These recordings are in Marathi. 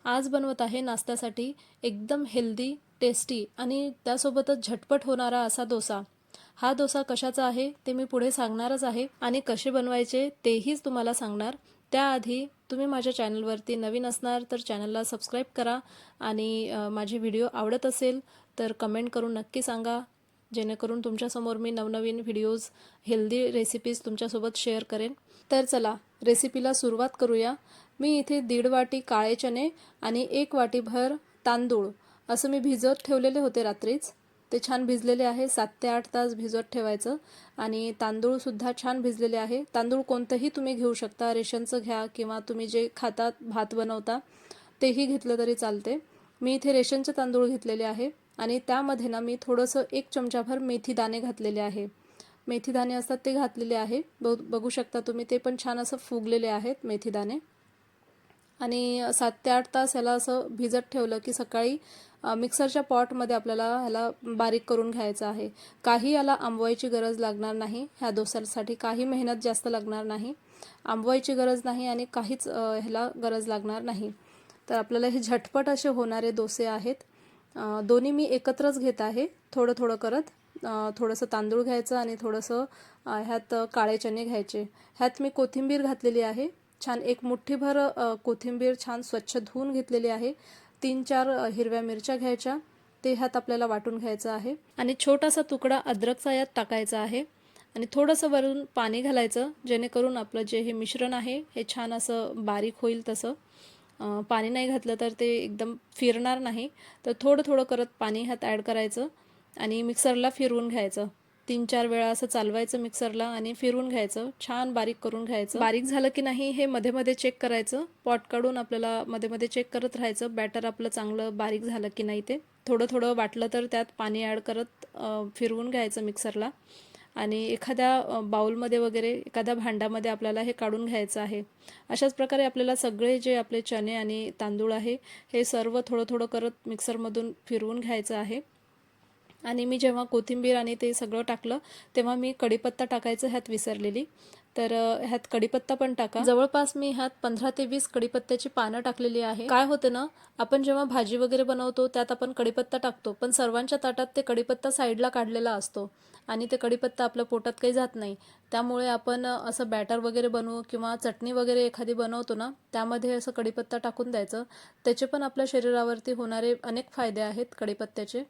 आज बनवत आहे नाश्त्यासाठी एकदम हेल्दी, टेस्टी आणि त्यासोबतच झटपट होणारा असा डोसा. हा डोसा कशाचा आहे ते मी पुढे सांगणारच आहे आणि कसे बनवायचे तेहीच तुम्हाला सांगणार. त्याआधी तुम्ही माझ्या चॅनलवरती नवीन असणार तर चॅनलला सबस्क्राईब करा आणि माझे व्हिडिओ आवडत असेल तर कमेंट करून नक्की सांगा, जेणेकरून तुमच्यासमोर मी नवनवीन व्हिडिओज, हेल्दी रेसिपीज तुमच्यासोबत शेअर करेन. तर चला रेसिपीला सुरुवात करूया. मी इथे 1.5 वाटी काळे चणे आणि 1 वाटीभर तांदूळ असं मी भिजत ठेवलेले होते रात्रीच. ते छान भिजलेले आहे. 7 ते 8 तास भिजत ठेवायचं आणि तांदूळसुद्धा छान भिजलेले आहे. तांदूळ कोणतंही तुम्ही घेऊ शकता, रेशनचं घ्या किंवा तुम्ही जे खातात भात बनवता तेही घेतलं तरी चालते. मी इथे रेशनचे तांदूळ घेतलेले आहे आणि त्यामध्ये ना मी थोडंसं 1 चमचाभर मेथी दाणे घातलेले आहे. मेथी दाणे असतात ते घातलेले आहे. बघू शकता तुम्ही, ते पण छान असं फुगलेले आहेत मेथी दाणे. आणि 7 ते 8 तास ह्याला असं भिजत ठेवलं की सकाळी मिक्सरच्या पॉटमध्ये आपल्याला ह्याला बारीक करून घ्यायचं आहे. काही याला आंबवायची गरज लागणार नाही. ह्या डोस्यासाठी काही मेहनत जास्त लागणार नाही, आंबवायची गरज नाही आणि काहीच ह्याला गरज लागणार नाही. तर आपल्याला हे झटपट असे होणारे डोसे आहेत. दोन्ही मी एकत्रच घेत आहे, थोडं थोडं करत. थोडंसं तांदूळ घ्यायचं आणि थोडंसं ह्यात काळे चणे घ्यायचे. ह्यात मी कोथिंबीर घातलेली आहे. छान 1 मुठ्ठीभर कोथिंबीर छान स्वच्छ धुवून घेतलेली आहे. 3-4 हिरव्या मिरच्या घ्यायच्या, ते ह्यात आपल्याला वाटून घ्यायचं आहे आणि छोटासा तुकडा अद्रकचा यात टाकायचा आहे आणि थोडंसं वरून पाणी घालायचं, जेणेकरून आपलं जे हे मिश्रण आहे हे छान असं बारीक होईल. तसं पाणी नाही घातलं तर ते एकदम फिरणार नाही. तर थोडं थोडं करत पाणी ह्यात ॲड करायचं आणि मिक्सरला फिरवून घ्यायचं. 3-4 वेळा असं चालवायचं मिक्सरला आणि फिरवून घ्यायचं. छान बारीक करून घ्यायचं. बारीक झालं की नाही हे मध्ये मध्ये चेक करायचं. पॉट काढून आपल्याला मध्ये मध्ये चेक करत राहायचं, बॅटर आपलं चांगलं बारीक झालं की नाही ते. थोडं थोडं वाटलं तर त्यात पाणी ॲड करत फिरवून घ्यायचं मिक्सरला आणि एखाद्या बाउलमध्ये वगैरे एखाद्या भांड्यामध्ये आपल्याला हे काढून घ्यायचं आहे. अशाच प्रकारे आपल्याला सगळे जे आपले चणे आणि तांदूळ आहे हे सर्व थोडं थोडं करत मिक्सरमधून फिरवून घ्यायचं आहे. आणि मी जेव्हा कोथिंबीर आणि ते सगळं टाकलं तेव्हा मी कढीपत्ता टाकायचं ह्यात विसरलेली. तर ह्यात कढीपत्ता पण टाका. जवळपास मी ह्यात 15 ते 20 कढीपत्त्याची पानं टाकलेली आहे. काय होते ना, आपण जेव्हा भाजी वगैरे बनवतो त्यात आपण कढीपत्ता टाकतो, पण सर्वांच्या ताटात ते कढीपत्ता साईडला काढलेला असतो आणि ते कढीपत्ता आपल्या पोटात काही जात नाही. त्यामुळे आपण असं बॅटर वगैरे बनवू किंवा चटणी वगैरे एखादी बनवतो ना, त्यामध्ये असं कढीपत्ता टाकून द्यायचं. त्याचे पण आपल्या शरीरावरती होणारे अनेक फायदे आहेत कढीपत्त्याचे.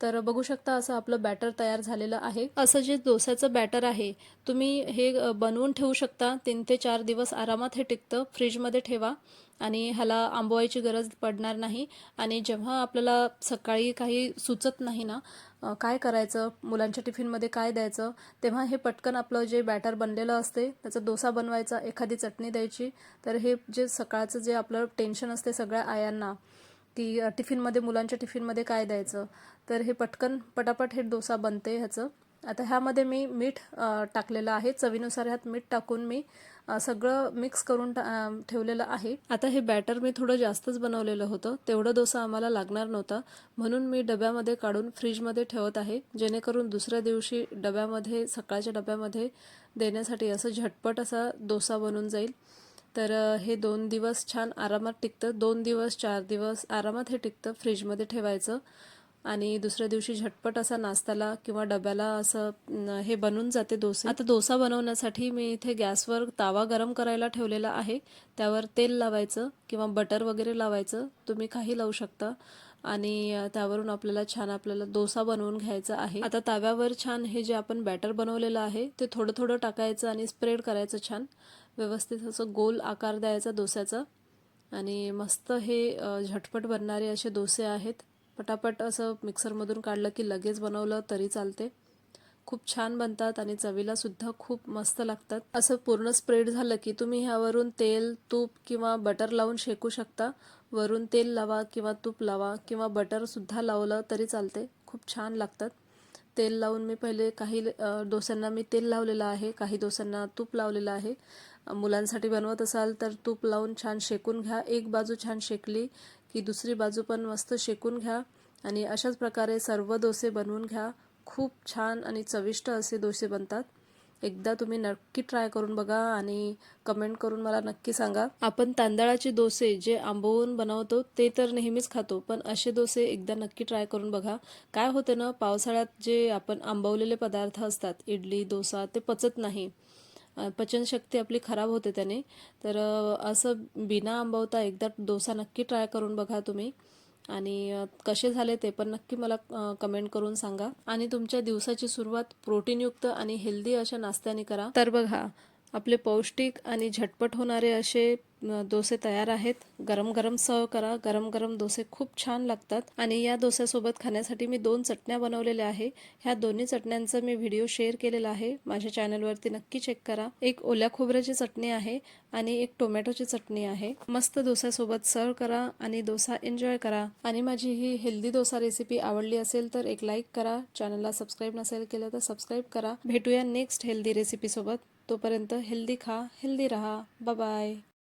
तर बघू शकता असं आपलं बॅटर तयार झालेलं आहे. असं जे डोस्याचं बॅटर आहे तुम्ही हे बनवून ठेवू शकता. 3 ते 4 दिवस आरामात हे टिकतं. फ्रीजमध्ये ठेवा आणि ह्याला आंबवायची गरज पडणार नाही. आणि जेव्हा आपल्याला सकाळी काही सुचत नाही ना, काय करायचं, मुलांच्या टिफिनमध्ये काय द्यायचं, तेव्हा हे पटकन आपलं जे बॅटर बनलेलं असते त्याचा डोसा बनवायचा, एखादी चटणी द्यायची. तर हे जे सकाळचं जे आपलं टेन्शन असते सगळ्या आयांना की टिफिनमध्ये, मुलांच्या टिफिनमध्ये काय द्यायचं, तर हे पटकन पटापट हे डोसा बनते ह्याचं. आता ह्यामध्ये मी मीठ टाकलेलं आहे. चवीनुसार ह्यात मीठ टाकून मी सगळं मिक्स करून ठेवलेलं आहे. आता हे बॅटर मी थोडं जास्तच बनवलेलं होतं, तेवढं डोसा आम्हाला लागणार नव्हता, म्हणून मी डब्यामध्ये काढून फ्रीजमध्ये ठेवत आहे, जेणेकरून दुसऱ्या दिवशी डब्यामध्ये, सकाळच्या डब्यामध्ये देण्यासाठी असं झटपट असा डोसा बनून जाईल. तर हे 2 दिवस छान आरामात टिकतं. 2 दिवस 4 दिवस आरामात हे टिकतं फ्रीजमध्ये ठेवायचं आणि दुसऱ्या दिवशी झटपट असा नाश्त्याला किंवा डब्याला असं हे बनून जाते डोसे. आता डोसा बनवण्यासाठी मी इथे गॅसवर तावा गरम करायला ठेवलेला आहे. त्यावर तेल लावायचं किंवा बटर वगैरे लावायचं, तुम्ही काही लावू शकता आणि त्यावरून आपल्याला छान आपल्याला डोसा बनवून घ्यायचा आहे. आता ताव्यावर छान हे जे आपण बॅटर बनवलेलं आहे ते थोडं थोडं टाकायचं आणि स्प्रेड करायचं. छान व्यवस्थित असं गोल आकार द्यायचा डोस्याचा आणि मस्त हे झटपट बनणारे असे डोसे आहेत. पटापट असं मिक्सरमधून काढलं की लगेच बनवलं तरी चालते. खूप छान बनतात आणि चवीला सुद्धा खूप मस्त लागतात. असं पूर्ण स्प्रेड झालं की तुम्ही ह्यावरून तेल, तूप किंवा बटर लावून शेकू शकता. वरून तेल लावा किंवा तूप लावा किंवा बटर सुद्धा लावलं तरी चालते, खूप छान लागतात. तेल लावून मी पहिले काही डोस्यांना मी तेल लावलेलं आहे, काही डोस्यांना तूप लावलेलं आहे. मुलांसाठी बनवत असाल तर तूप लावून छान शेकून घ्या. एक बाजू छान शेकली की दुसरी बाजू पण मस्त शेकून घ्या आणि अशाच प्रकारे सर्व डोसे बनवून घ्या. खूप छान आणि चविष्ट असे डोसे बनतात. एकदा तुम्ही नक्की ट्राय करून बघा आणि कमेंट करून मला नक्की सांगा. आपण तांदळाचे डोसे जे आंबवून बनवतो ते तर नेहमीच खातो, पण असे डोसे एकदा नक्की ट्राय करून बघा. काय होते ना, पावसाळ्यात जे आपण आंबवलेले पदार्थ असतात, इडली डोसा, ते पचत नाही. पचनशक्ती आपली खराब होते त्याने. तर असं बिना आंबवता एकदा डोसा नक्की ट्राय करून बघा तुम्ही. आणि कसे झाले ते पण नक्की मला कमेंट करून सांगा. आणि तुमच्या दिवसाची सुरुवात प्रोटीनयुक्त आणि हेल्दी अशा नाश्त्याने करा. तर बघा, आपले पौष्टिक आणि झटपट होणारे असे डोसे तयार आहेत. गरम गरम सर्व करा. गरम गरम डोसे खूप छान लागतात. आणि या डोस्यासोबत खाण्यासाठी मी 2 चटण्या बनवलेल्या आहे. ह्या दोन्ही चटण्यांचा मी व्हिडिओ शेअर केलेला आहे माझ्या चॅनलवरती, नक्की चेक करा. एक ओल्या खोबऱ्याची चटणी आहे आणि एक टोमॅटोची चटणी आहे. मस्त डोस्यासोबत सर्व करा आणि डोसा एन्जॉय करा. आणि माझी ही हेल्दी डोसा रेसिपी आवडली असेल तर एक लाईक करा. चॅनलला सबस्क्राईब नसेल केलं तर सबस्क्राईब करा. भेटूया नेक्स्ट हेल्दी रेसिपी सोबत. तोपर्यंत हेल्दी खा, हेल्दी रहा. Bye bye.